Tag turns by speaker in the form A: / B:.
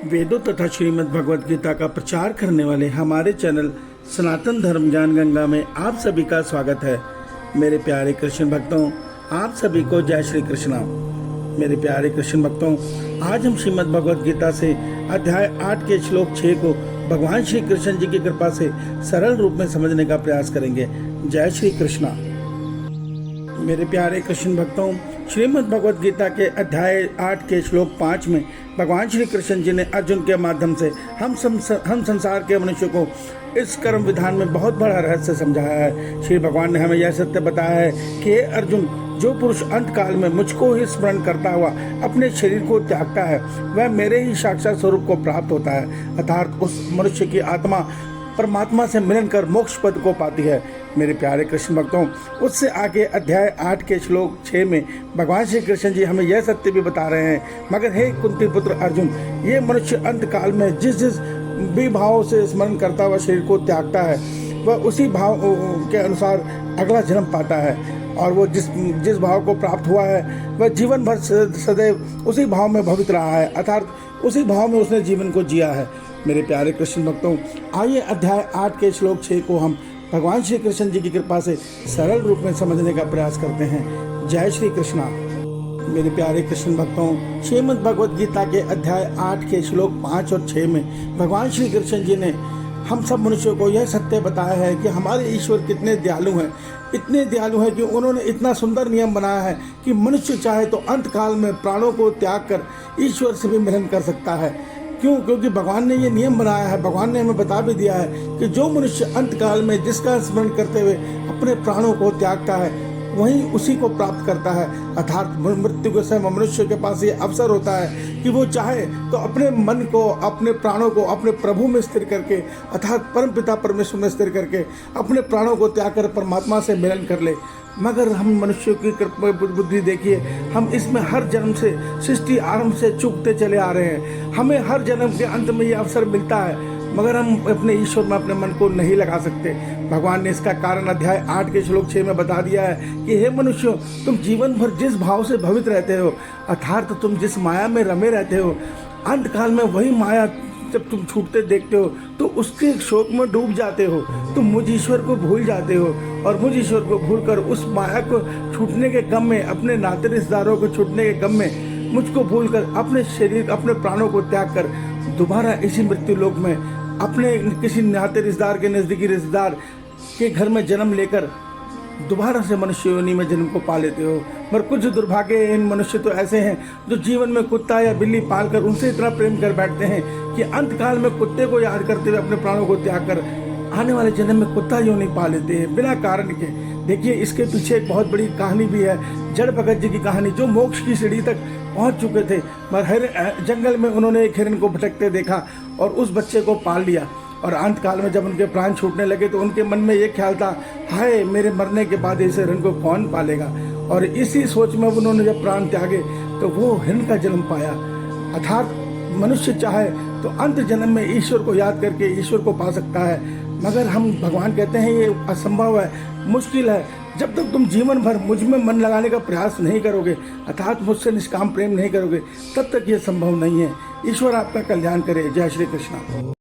A: वेदों तथा श्रीमद् भगवद गीता का प्रचार करने वाले हमारे चैनल सनातन धर्म ज्ञान गंगा में आप सभी का स्वागत है। मेरे प्यारे कृष्ण भक्तों, आप सभी को जय श्री कृष्णा। मेरे प्यारे कृष्ण भक्तों, आज हम श्रीमद् भगवद गीता से अध्याय 8 के श्लोक 6 को भगवान श्री कृष्ण जी की कृपा से सरल रूप में समझने का प्रयास करेंगे। जय श्री कृष्णा। मेरे प्यारे कृष्ण भक्तों, श्रीमद् भगवद गीता के अध्याय 8 के श्लोक 5 में भगवान श्री कृष्ण जी ने अर्जुन के माध्यम से हम संसार के मनुष्य को इस कर्म विधान में बहुत बड़ा रहस्य समझाया है। श्री भगवान ने हमें यह सत्य बताया है कि हे अर्जुन, जो पुरुष अंत काल में मुझको ही स्मरण करता हुआ अपने शरीर को त्यागता है, वह मेरे ही साक्षात स्वरूप को प्राप्त होता है, अर्थात उस मनुष्य की आत्मा परमात्मा से मिलन कर मोक्ष पद को पाती है। मेरे प्यारे कृष्ण भक्तों, उससे आगे अध्याय 8 के श्लोक 6 में भगवान श्री कृष्ण जी हमें यह सत्य भी बता रहे हैं, मगर हे कुंती पुत्र अर्जुन, ये मनुष्य अंत काल में जिस भी भाव से स्मरण करता हुआ शरीर को त्यागता है, वह उसी भाव के अनुसार अगला जन्म पाता है, और वो जिस भाव को प्राप्त हुआ है वह जीवन भर सदैव उसी भाव में भवित रहा है, अर्थात उसी भाव में उसने जीवन को जिया है। मेरे प्यारे कृष्ण भक्तों, आइए अध्याय 8 के श्लोक 6 को हम भगवान श्री कृष्ण जी की कृपा से सरल रूप में समझने का प्रयास करते हैं। जय श्री कृष्णा। मेरे प्यारे कृष्ण भक्तों, श्रीमद् भगवद गीता के अध्याय 8 के श्लोक 5 और 6 में भगवान श्री कृष्ण जी ने हम सब मनुष्यों को यह सत्य बताया है कि हमारे ईश्वर कितने दयालु हैं। इतने दयालु हैं कि उन्होंने इतना सुंदर नियम बनाया है कि मनुष्य चाहे तो अंत काल में प्राणों को त्याग कर ईश्वर से भी मिलन कर सकता है। क्योंकि भगवान ने ये नियम बनाया है। भगवान ने हमें बता भी दिया है कि जो मनुष्य अंत काल में जिसका स्मरण करते हुए अपने प्राणों को त्यागता है, वही उसी को प्राप्त करता है, अर्थात मृत्यु के समय मनुष्य के पास ये अवसर होता है कि वो चाहे तो अपने मन को, अपने प्राणों को अपने प्रभु में स्थिर करके, अर्थात परम पिता परमेश्वर में स्थिर करके अपने प्राणों को त्याग कर परमात्मा से मिलन कर ले। मगर हम मनुष्यों की बुद्धि देखिए, हम इसमें हर जन्म से सृष्टि आरंभ से चूकते चले आ रहे हैं। हमें हर जन्म के अंत में ये अवसर मिलता है, मगर हम अपने ईश्वर में अपने मन को नहीं लगा सकते। भगवान ने इसका कारण अध्याय 8 के श्लोक 6 में बता दिया है कि हे मनुष्यों, तुम जीवन भर जिस भाव से भवित रहते हो, अर्थात तुम जिस माया में रमे रहते हो, अंत काल में वही माया जब तुम छूटते देखते हो तो उसके शोक में डूब जाते हो। तुम मुझ ईश्वर को भूल जाते हो, और मुझ ईश्वर को भूलकर उस माया को छूटने के गम में, अपने नाते रिश्तेदारों को छूटने के गम में मुझको भूलकर अपने शरीर, अपने प्राणों को त्याग कर दोबारा इसी मृत्यु लोक में अपने किसी नाते रिश्तेदार के, नज़दीकी रिश्तेदार के घर में जन्म लेकर दोबारा से मनुष्य योनि में जन्म को पा लेते हो। पर कुछ दुर्भाग्य इन मनुष्य तो ऐसे हैं जो जीवन में कुत्ता या बिल्ली पालकर उनसे इतना प्रेम कर बैठते हैं कि अंत काल में कुत्ते को याद करते हुए अपने प्राणों को त्याग कर आने वाले जन्म में कुत्ता योनि पा लेते हैं बिना कारण के। देखिए, इसके पीछे एक बहुत बड़ी कहानी भी है, जड़ भगत जी की कहानी, जो मोक्ष की सीढ़ी तक पहुंच चुके थे, मगर जंगल में उन्होंने एक हिरण को भटकते देखा और उस बच्चे को पाल लिया। और अंत काल में जब उनके प्राण छूटने लगे तो उनके मन में ये ख्याल था, हाय, मेरे मरने के बाद इस हिरण को कौन पालेगा। और इसी सोच में उन्होंने जब प्राण त्यागे तो वो हिरण का जन्म पाया। अर्थात मनुष्य चाहे तो अंत जन्म में ईश्वर को याद करके ईश्वर को पा सकता है, मगर हम भगवान कहते हैं ये असंभव है, मुश्किल है। जब तक तुम जीवन भर मुझ में मन लगाने का प्रयास नहीं करोगे, अर्थात मुझसे निष्काम प्रेम नहीं करोगे, तब तक ये संभव नहीं है। ईश्वर आपका कल्याण करे। जय श्री कृष्णा।